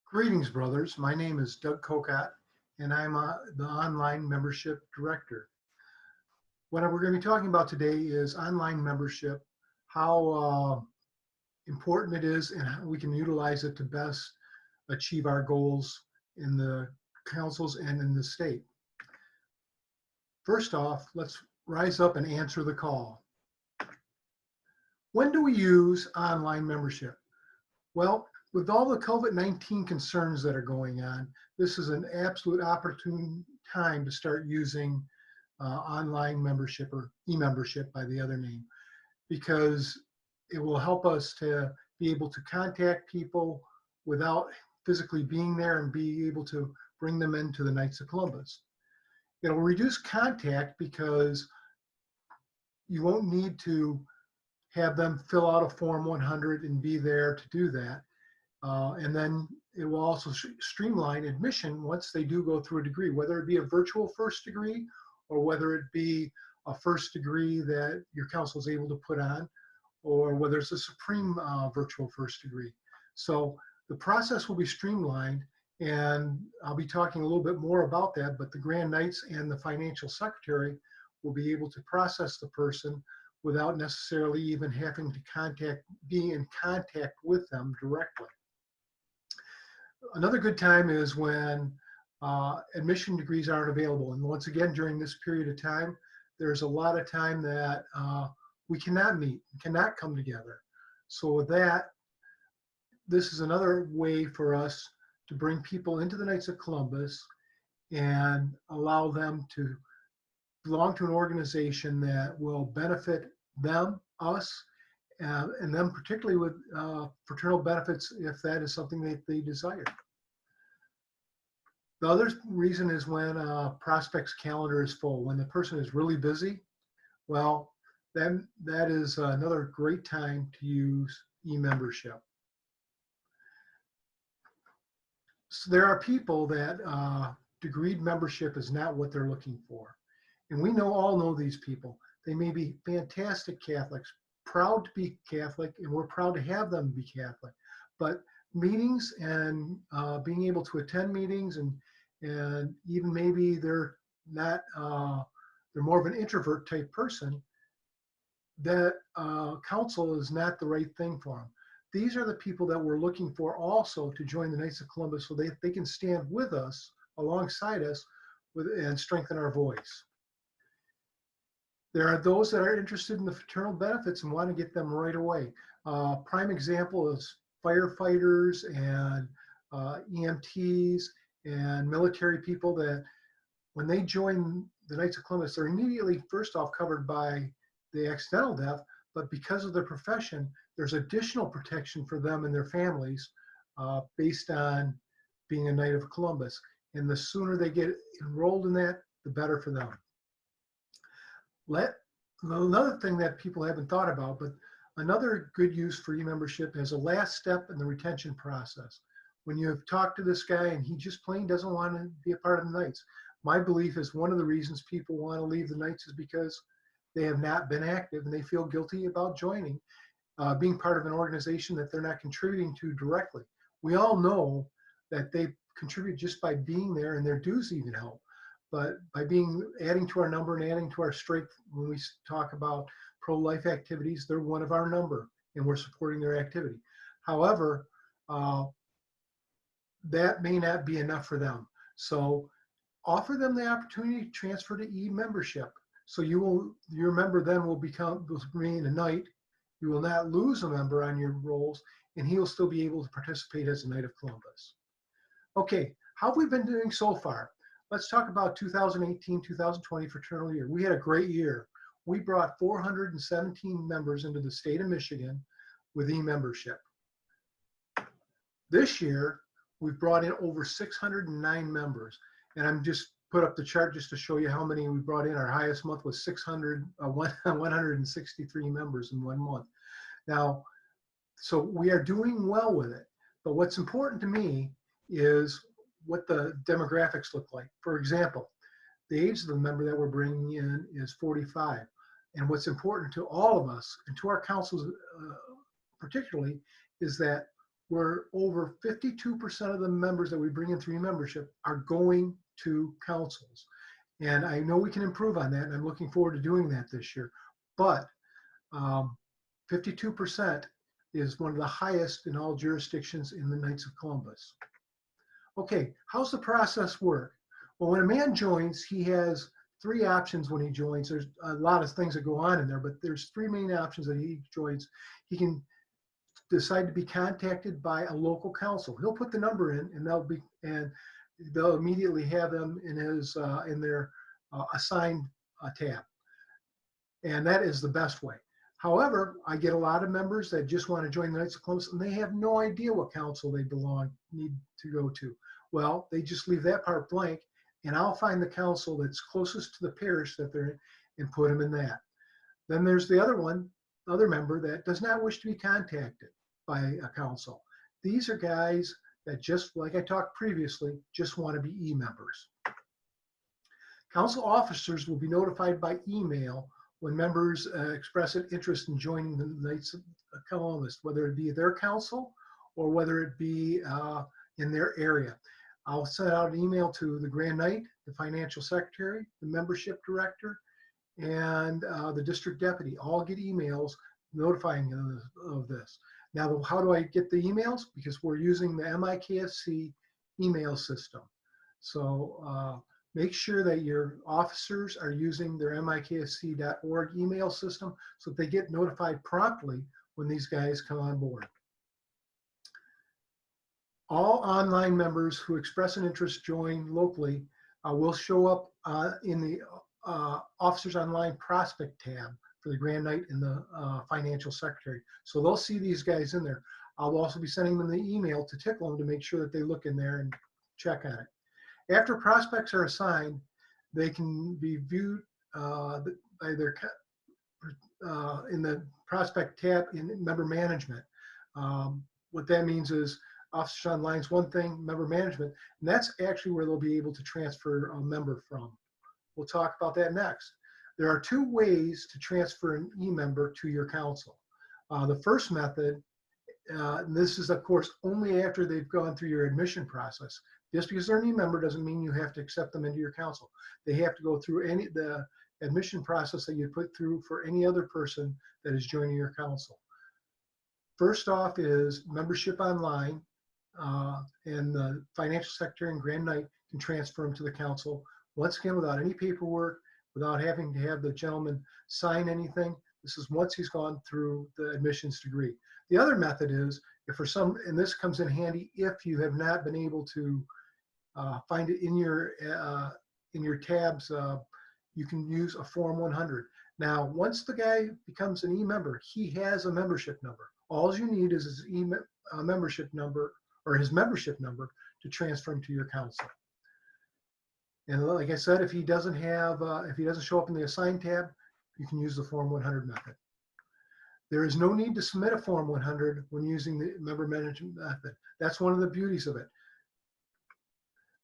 Greetings, brothers. My name is Doug Kokot, and I'm the online membership director. What we're going to be talking about today is online membership, how important it is, and how we can utilize it to best achieve our goals in the councils and in the state. First off, let's rise up and answer the call. When do we use online membership? Well, with all the COVID-19 concerns that are going on, this is an absolute opportune time to start using online membership, or e-membership by the other name, because it will help us to be able to contact people without physically being there and be able to bring them into the Knights of Columbus. It'll reduce contact because you won't need to have them fill out a Form 100 and be there to do that. And then it will also streamline admission once they do go through a degree, whether it be a virtual first degree or whether it be a first degree that your council is able to put on, or whether it's a supreme virtual first degree. So the process will be streamlined, and I'll be talking a little bit more about that, but the Grand Knights and the financial secretary will be able to process the person without necessarily even having to be in contact with them directly. Another good time is when admission degrees aren't available. And once again, during this period of time, there's a lot of time that we cannot meet, cannot come together. So with that, this is another way for us to bring people into the Knights of Columbus and allow them to belong to an organization that will benefit them, us, and them particularly with fraternal benefits if that is something that they desire. The other reason is when a prospect's calendar is full. When the person is really busy, well, then that is another great time to use e-membership. So there are people that degreed membership is not what they're looking for. And we all know these people. They may be fantastic Catholics, proud to be Catholic, and we're proud to have them be Catholic. But meetings and being able to attend meetings, and even maybe they're not, they're more of an introvert type person, that council is not the right thing for them. These are the people that we're looking for also to join the Knights of Columbus, so they can stand with us, alongside us, and strengthen our voice. There are those that are interested in the fraternal benefits and want to get them right away. Prime example is firefighters and EMTs and military people that when they join the Knights of Columbus, they're immediately, first off, covered by the accidental death, but because of their profession, there's additional protection for them and their families based on being a Knight of Columbus. And the sooner they get enrolled in that, the better for them. Another thing that people haven't thought about, but another good use for e-membership is a last step in the retention process. When you have talked to this guy and he just plain doesn't want to be a part of the Knights, my belief is one of the reasons people want to leave the Knights is because they have not been active and they feel guilty about joining, being part of an organization that they're not contributing to directly. We all know that they contribute just by being there, and their dues even help. But by adding to our number and adding to our strength, when we talk about pro-life activities, they're one of our number, and we're supporting their activity. However, that may not be enough for them. So offer them the opportunity to transfer to e-membership. So your member then will remain a Knight. You will not lose a member on your rolls, and he will still be able to participate as a Knight of Columbus. Okay, how have we been doing so far? Let's talk about 2018-2020 fraternal year. We had a great year. We brought 417 members into the state of Michigan with e-membership. This year, we've brought in over 609 members. And I'm just put up the chart just to show you how many we brought in. Our highest month was 163 members in 1 month. Now, so we are doing well with it. But what's important to me is what the demographics look like. For example, the age of the member that we're bringing in is 45. And what's important to all of us and to our councils particularly is that where over 52% of the members that we bring in through membership are going to councils. And I know we can improve on that, and I'm looking forward to doing that this year. But 52% is one of the highest in all jurisdictions in the Knights of Columbus. Okay, how's the process work? Well, when a man joins, he has three options when he joins. There's a lot of things that go on in there, but there's three main options that he joins. He can decide to be contacted by a local council. He'll put the number in, and they'll immediately have them in his in their assigned tab, and that is the best way. However, I get a lot of members that just want to join the Knights of Columbus, and they have no idea what council they need to go to. Well, they just leave that part blank, and I'll find the council that's closest to the parish that they're in and put them in that. Then there's the other member that does not wish to be contacted by a council. These are guys that, just like I talked previously, just want to be e-members. Council officers will be notified by email when members express an interest in joining the Knights of Columbus, whether it be their council or whether it be in their area. I'll send out an email to the Grand Knight, the financial secretary, the membership director, and the district deputy. All get emails notifying of this. Now, how do I get the emails? Because we're using the MIKSC email system. So make sure that your officers are using their miksc.org email system so that they get notified promptly when these guys come on board. All online members who express an interest join locally will show up in the Officers Online Prospect tab for the Grand Knight and the Financial Secretary. So they'll see these guys in there. I'll also be sending them the email to tickle them to make sure that they look in there and check on it. After prospects are assigned, they can be viewed by their in the prospect tab in member management. What that means is Officers Online is one thing, member management, and that's actually where they'll be able to transfer a member from. We'll talk about that next. There are two ways to transfer an e-member to your council. The first method, and this is of course only after they've gone through your admission process. Just because they're an e-member doesn't mean you have to accept them into your council. They have to go through the admission process that you put through for any other person that is joining your council. First off is membership online, and the financial secretary and Grand Knight can transfer them to the council. Once again, without any paperwork, without having to have the gentleman sign anything. This is once he's gone through the admissions degree. The other method is, if for some, and this comes in handy if you have not been able to find it in your tabs, you can use a Form 100. Now, once the guy becomes an e-member, he has a membership number. All you need is his membership number or his membership number to transfer him to your council. And like I said, if he doesn't show up in the assigned tab, you can use the Form 100 method. There is no need to submit a Form 100 when using the member management method. That's one of the beauties of it.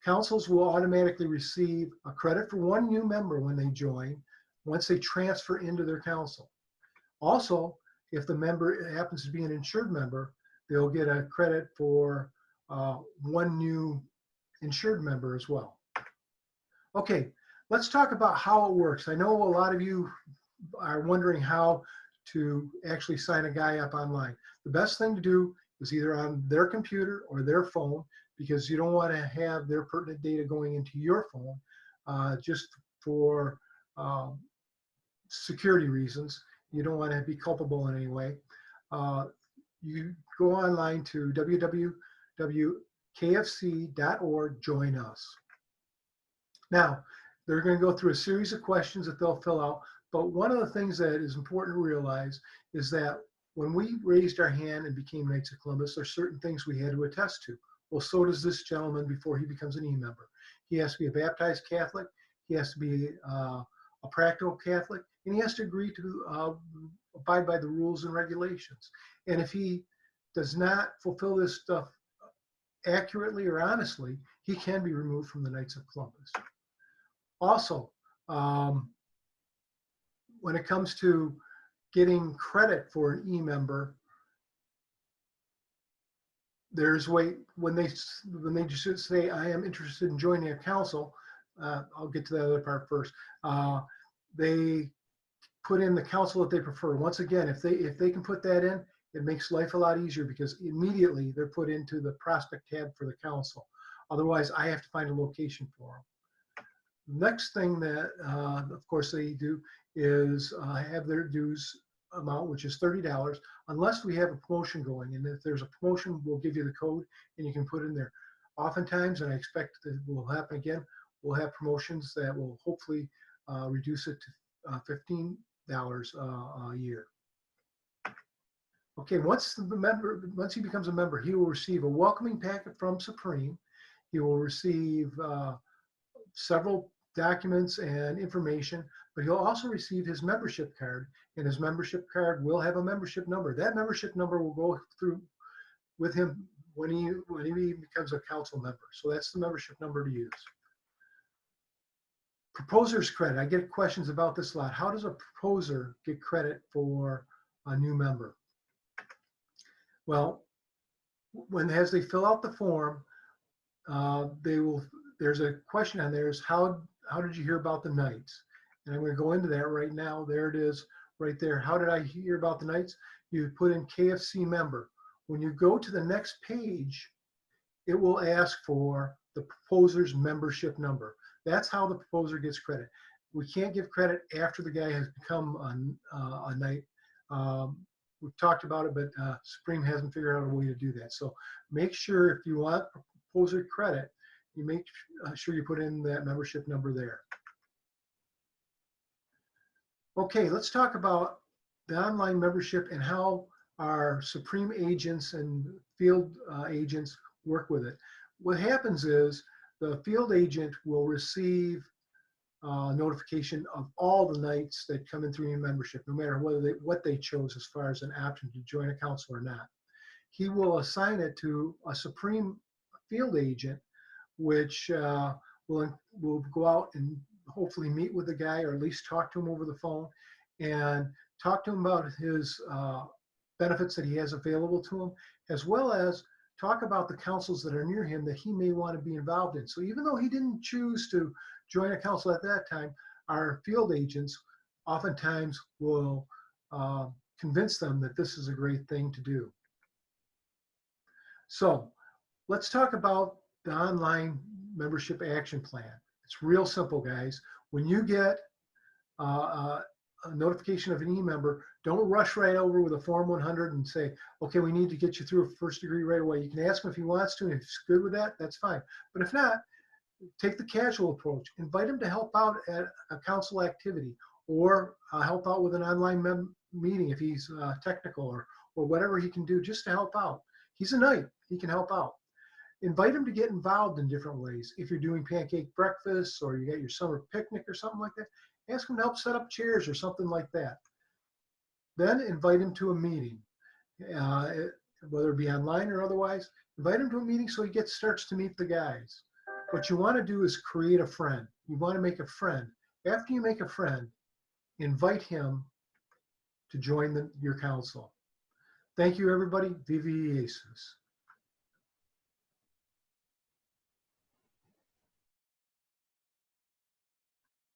Councils will automatically receive a credit for one new member when they join, once they transfer into their council. Also, if the member happens to be an insured member, they'll get a credit for one new insured member as well. Okay, let's talk about how it works. I know a lot of you are wondering how to actually sign a guy up online. The best thing to do is either on their computer or their phone, because you don't want to have their pertinent data going into your phone just for security reasons. You don't want to be culpable in any way. You go online to www.kfc.org, join us. Now, they're going to go through a series of questions that they'll fill out, but one of the things that is important to realize is that when we raised our hand and became Knights of Columbus, there are certain things we had to attest to. Well, so does this gentleman before he becomes an e-member. He has to be a baptized Catholic, he has to be a practical Catholic, and he has to agree to abide by the rules and regulations. And if he does not fulfill this stuff accurately or honestly, he can be removed from the Knights of Columbus. Also, when it comes to getting credit for an e-member, there's when they just say, I am interested in joining a council, I'll get to that other part first. They put in the council that they prefer. Once again, if they can put that in, it makes life a lot easier because immediately they're put into the prospect tab for the council. Otherwise, I have to find a location for them. Next thing that, of course, they do is have their dues amount, which is $30, unless we have a promotion going. And if there's a promotion, we'll give you the code and you can put in there. Oftentimes, and I expect that will happen again, we'll have promotions that will hopefully reduce it to $15 a year. Okay, once he becomes a member, he will receive a welcoming packet from Supreme. He will receive several documents and information, but he'll also receive his membership card, and his membership card will have a membership number. That membership number will go through with him when he becomes a council member. So that's the membership number to use. Proposer's credit. I get questions about this a lot. How does a proposer get credit for a new member? Well, as they fill out the form, there's a question on there is how did you hear about the Knights? And I'm going to go into that right now. There it is right there. How did I hear about the Knights? You put in KFC member. When you go to the next page, it will ask for the proposer's membership number. That's how the proposer gets credit. We can't give credit after the guy has become a Knight. We've talked about it, but Supreme hasn't figured out a way to do that. So make sure if you want proposer credit, you make sure you put in that membership number there. Okay, let's talk about the online membership and how our Supreme agents and field agents work with it. What happens is the field agent will receive notification of all the Knights that come in through your membership, no matter what they chose as far as an option to join a council or not. He will assign it to a Supreme field agent, which will go out and hopefully meet with the guy or at least talk to him over the phone and talk to him about his benefits that he has available to him, as well as talk about the councils that are near him that he may want to be involved in. So even though he didn't choose to join a council at that time, our field agents oftentimes will convince them that this is a great thing to do. So let's talk about the online membership action plan. It's real simple, guys. When you get a notification of an e-member, don't rush right over with a Form 100 and say, okay, we need to get you through a first degree right away. You can ask him if he wants to, and if he's good with that, that's fine. But if not, take the casual approach. Invite him to help out at a council activity or help out with an online meeting if he's technical or whatever he can do just to help out. He's a Knight, he can help out. Invite him to get involved in different ways. If you're doing pancake breakfast or you got your summer picnic or something like that, ask him to help set up chairs or something like that. Then invite him to a meeting, whether it be online or otherwise. Invite him to a meeting so he starts to meet the guys. What you want to do is create a friend. You want to make a friend. After you make a friend, invite him to join your council. Thank you, everybody. Viva Jesus.